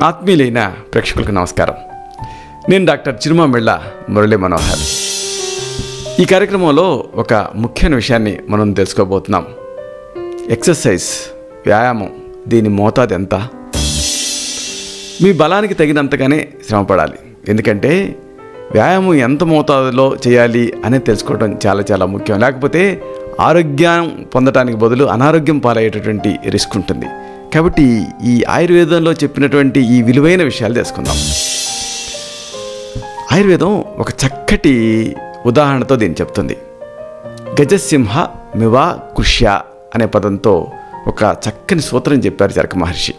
ఆత్మీయులైన ప్రేక్షకులకు నమస్కారం. నేను డాక్టర్ చిరుమామిళ్ళ మురళీ మనోహర్. ఈ కార్యక్రమంలో ఒక ముఖ్యమైన విషయాన్ని మనం తెలుసుకోబోతున్నాం. ఎక్సర్సైజ్, వ్యాయామం, దీని మోతాదు ఎంత? మీ బలానికి తగినంతగానే శ్రమపడాలి. ఎందుకంటే వ్యాయామం ఎంత మోతాదులో చేయాలి అనేది తెలుసుకోవడం చాలా చాలా ముఖ్యం. లేకపోతే ఆరోగ్యం పొందడానికి బదులు అనారోగ్యం పాలయ్యేటటువంటి రిస్క్ ఉంటుంది. కాబట్టి ఈ ఆయుర్వేదంలో చెప్పినటువంటి ఈ విలువైన విషయాలు తెలుసుకుందాం. ఆయుర్వేదం ఒక చక్కటి ఉదాహరణతో దీన్ని చెప్తుంది. గజసింహ మివా కుష్య అనే పదంతో ఒక చక్కని సూత్రం చెప్పారు చరక మహర్షి.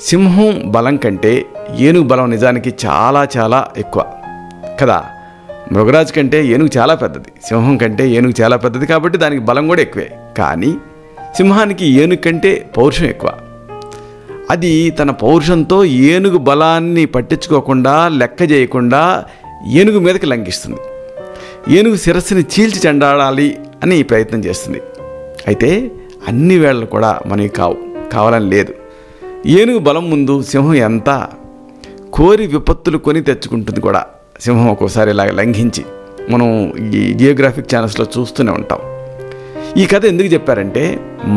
సింహం బలం కంటే ఏనుగు బలం నిజానికి చాలా చాలా ఎక్కువ కదా. మృగరాజు కంటే ఏనుగు చాలా పెద్దది, సింహం కంటే ఏనుగు చాలా పెద్దది, కాబట్టి దానికి బలం కూడా ఎక్కువే. కానీ సింహానికి ఏనుగు కంటే పౌరుషం ఎక్కువ. అది తన పౌరుషంతో ఏనుగు బలాన్ని పట్టించుకోకుండా, లెక్క చేయకుండా ఏనుగు మీదకి లంఘిస్తుంది. ఏనుగు శిరస్సుని చీల్చి చెండాడాలి అని ప్రయత్నం చేస్తుంది. అయితే అన్ని వేళలు కూడా మనకి కావాలని లేదు. ఏనుగు బలం ముందు సింహం ఎంత కోరి విపత్తులు కొని తెచ్చుకుంటుంది కూడా. సింహం ఒక్కోసారి ఇలాగ లంఘించి మనం ఈ జియోగ్రాఫిక్ ఛానల్స్లో చూస్తూనే ఉంటాం. ఈ కథ ఎందుకు చెప్పారంటే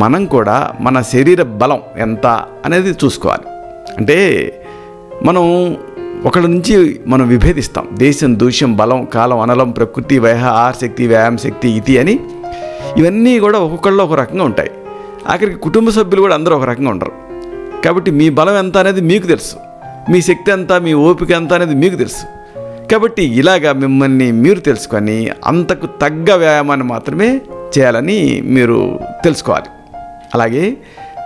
మనం కూడా మన శరీర బలం ఎంత అనేది చూసుకోవాలి. అంటే మనం ఒకళ్ళ నుంచి మనం విభేదిస్తాం. దేశం, దూష్యం, బలం, కాలం, అనలం, ప్రకృతి, వయః, ఆహారశక్తి, వ్యాయామ శక్తి, ఇతి అని ఇవన్నీ కూడా ఒక్కొక్కళ్ళు ఒక రకంగా ఉంటాయి. ఆఖరికి కుటుంబ సభ్యులు కూడా అందరూ ఒక రకంగా ఉండరు. కాబట్టి మీ బలం ఎంత అనేది మీకు తెలుసు, మీ శక్తి ఎంత, మీ ఓపిక ఎంత అనేది మీకు తెలుసు. కాబట్టి ఇలాగా మిమ్మల్ని మీరు తెలుసుకొని అంతకు తగ్గ వ్యాయామాన్ని మాత్రమే చేయాలని మీరు తెలుసుకోవాలి. అలాగే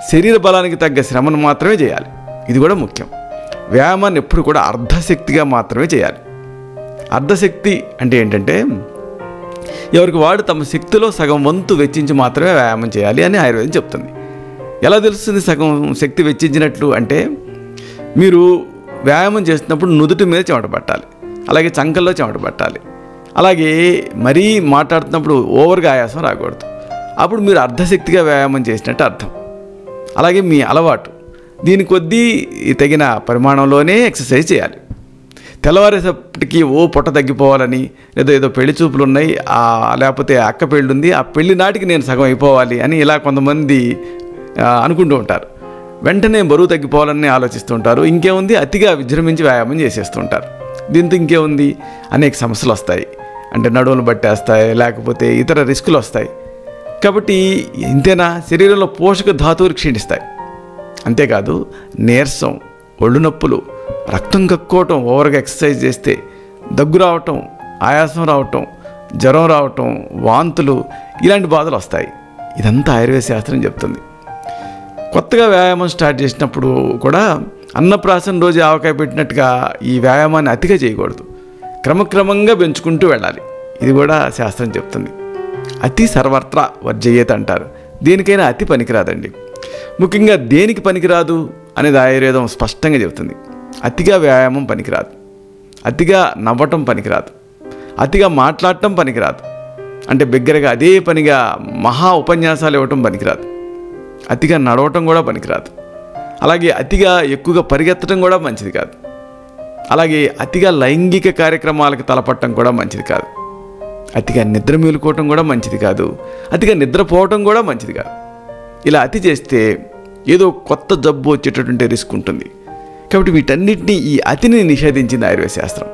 శరీర బలానికి తగ్గ శ్రమను మాత్రమే చేయాలి. ఇది కూడా ముఖ్యం. వ్యాయామాన్ని ఎప్పుడు కూడా అర్ధశక్తిగా మాత్రమే చేయాలి. అర్ధశక్తి అంటే ఏంటంటే ఎవరికి వాడు తమ శక్తిలో సగం వంతు వెచ్చించి మాత్రమే వ్యాయామం చేయాలి అని ఆయుర్వేదం చెప్తుంది. ఎలా తెలుస్తుంది సగం శక్తి వెచ్చించినట్లు అంటే మీరు వ్యాయామం చేస్తున్నప్పుడు నుదుటి మీద చెమట పట్టాలి, అలాగే చంకల్లో చెమట పట్టాలి, అలాగే మరీ మాట్లాడుతున్నప్పుడు ఓవర్గా ఆయాసం రాకూడదు. అప్పుడు మీరు అర్ధశక్తిగా వ్యాయామం చేసినట్టు అర్థం. అలాగే మీ అలవాటు దీని కొద్దీ తగిన పరిమాణంలోనే ఎక్సర్సైజ్ చేయాలి. తెల్లవారేసప్పటికి పొట్ట తగ్గిపోవాలని, ఏదో పెళ్లి చూపులు ఉన్నాయి, లేకపోతే అక్క పెళ్ళి ఉంది, ఆ పెళ్లి నాటికి నేను సగం అయిపోవాలి అని ఇలా కొంతమంది అనుకుంటూ ఉంటారు. వెంటనే బరువు తగ్గిపోవాలని ఆలోచిస్తూ ఉంటారు. ఇంకేముంది, అతిగా విజృంభించి వ్యాయామం చేసేస్తూ ఉంటారు. దీంతో ఇంకేముంది, అనేక సమస్యలు వస్తాయి. అంటే నడువులు పట్టేస్తాయి, లేకపోతే ఇతర రిస్కులు వస్తాయి. కాబట్టి ఇంతేనా, శరీరంలో పోషక ధాతువులు క్షీణిస్తాయి. అంతేకాదు నీరసం, ఒళ్ళు నొప్పులు, రక్తం కక్కుకోవటం, ఓవర్గా ఎక్సర్సైజ్ చేస్తే దగ్గు రావటం, ఆయాసం రావటం, జ్వరం రావటం, వాంతులు, ఇలాంటి బాధలు వస్తాయి. ఇదంతా ఆయుర్వేద శాస్త్రం చెప్తుంది. కొత్తగా వ్యాయామం స్టార్ట్ చేసినప్పుడు కూడా అన్నప్రాసన రోజు ఆవకాయ పెట్టినట్టుగా ఈ వ్యాయామాన్ని అతిగా చేయకూడదు. క్రమక్రమంగా పెంచుకుంటూ వెళ్ళాలి. ఇది కూడా శాస్త్రం చెప్తుంది. అతి సర్వత్రా వర్జయేత్ అంటారు. దేనికైనా అతి పనికిరాదండి. ముఖ్యంగా దేనికి పనికిరాదు అనేది ఆయుర్వేదం స్పష్టంగా చెబుతుంది. అతిగా వ్యాయామం పనికిరాదు, అతిగా నవ్వటం పనికిరాదు, అతిగా మాట్లాడటం పనికిరాదు, అంటే బిగ్గరగా అదే పనిగా మహా ఉపన్యాసాలు ఇవ్వటం పనికిరాదు, అతిగా నడవటం కూడా పనికిరాదు, అలాగే అతిగా ఎక్కువగా పరిగెత్తడం కూడా మంచిది కాదు, అలాగే అతిగా లైంగిక కార్యక్రమాలకు తలపట్టడం కూడా మంచిది కాదు, అతిగా నిద్ర మేలుకోవటం కూడా మంచిది కాదు, అతిగా నిద్రపోవటం కూడా మంచిది కాదు. ఇలా అతి చేస్తే ఏదో కొత్త జబ్బు వచ్చేటటువంటి రిస్క్ ఉంటుంది. కాబట్టి వీటన్నిటినీ, ఈ అతిని నిషేధించింది ఆయుర్వేద శాస్త్రం.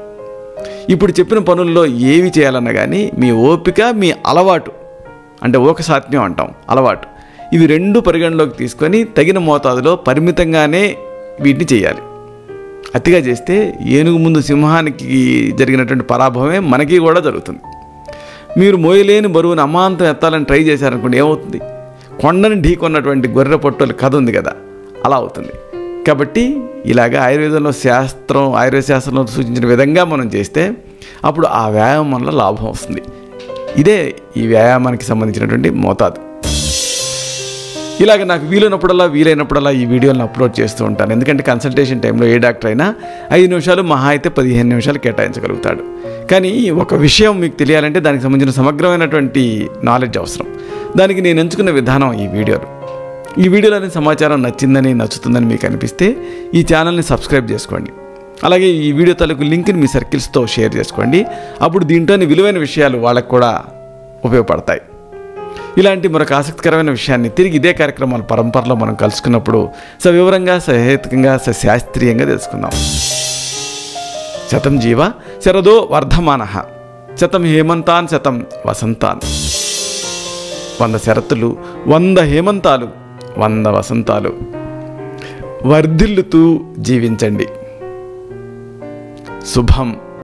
ఇప్పుడు చెప్పిన పనుల్లో ఏవి చేయాలన్నా కానీ మీ ఓపిక, మీ అలవాటు, అంటే ఓకసాత్మ్యం అంటాం, అలవాటు, ఇవి రెండు పరిగణలోకి తీసుకొని తగిన మోతాదులో పరిమితంగానే వీటిని చేయాలి. అతిగా చేస్తే ఏనుగు ముందు సింహానికి జరిగినటువంటి పరాభవమే మనకి కూడా జరుగుతుంది. మీరు మోయలేని బరువును అమాంతం ఎత్తాలని ట్రై చేశారనుకోండి, ఏమవుతుంది, కొండని ఢీకొన్నటువంటి గొర్రె పొట్టోలు కథ ఉంది కదా, అలా అవుతుంది. కాబట్టి ఇలాగ ఆయుర్వేద శాస్త్రంలో సూచించిన విధంగా మనం చేస్తే అప్పుడు ఆ వ్యాయామం వల్ల లాభం వస్తుంది. ఇదే ఈ వ్యాయామానికి సంబంధించినటువంటి మోతాదు. ఇలాగ నాకు వీలైనప్పుడల్లా ఈ వీడియోలను అప్లోడ్ చేస్తూ ఉంటాను. ఎందుకంటే కన్సల్టేషన్ టైంలో ఏ డాక్టర్ అయినా 5 నిమిషాలు, మహా అయితే 15 నిమిషాలు కేటాయించగలుగుతాడు. కానీ ఒక విషయం మీకు తెలియాలంటే దానికి సంబంధించిన సమగ్రమైనటువంటి నాలెడ్జ్ అవసరం. దానికి నేను ఎంచుకున్న విధానం ఈ వీడియోలు. ఈ వీడియోలోని సమాచారం నచ్చుతుందని మీకు అనిపిస్తే ఈ ఛానల్ని సబ్స్క్రైబ్ చేసుకోండి. అలాగే ఈ వీడియో తాలూకు లింక్ని మీ సర్కిల్స్తో షేర్ చేసుకోండి. అప్పుడు దీంట్లోని విలువైన విషయాలు వాళ్ళకు కూడా ఉపయోగపడతాయి. ఇలాంటి మరొక ఆసక్తికరమైన విషయాన్ని తిరిగి ఇదే కార్యక్రమాల పరంపరలో మనం కలుసుకున్నప్పుడు సవివరంగా, సహేతుకంగా, సశాస్త్రీయంగా తెలుసుకుందాం. శతం జీవ శరదో వర్ధమానః, శతం హేమంతాన్ శతం వసంతాన్. 100 శరతులు, 100 హేమంతాలు, 100 వసంతాలు. వర్ధిల్లుతూ జీవించండి. శుభం.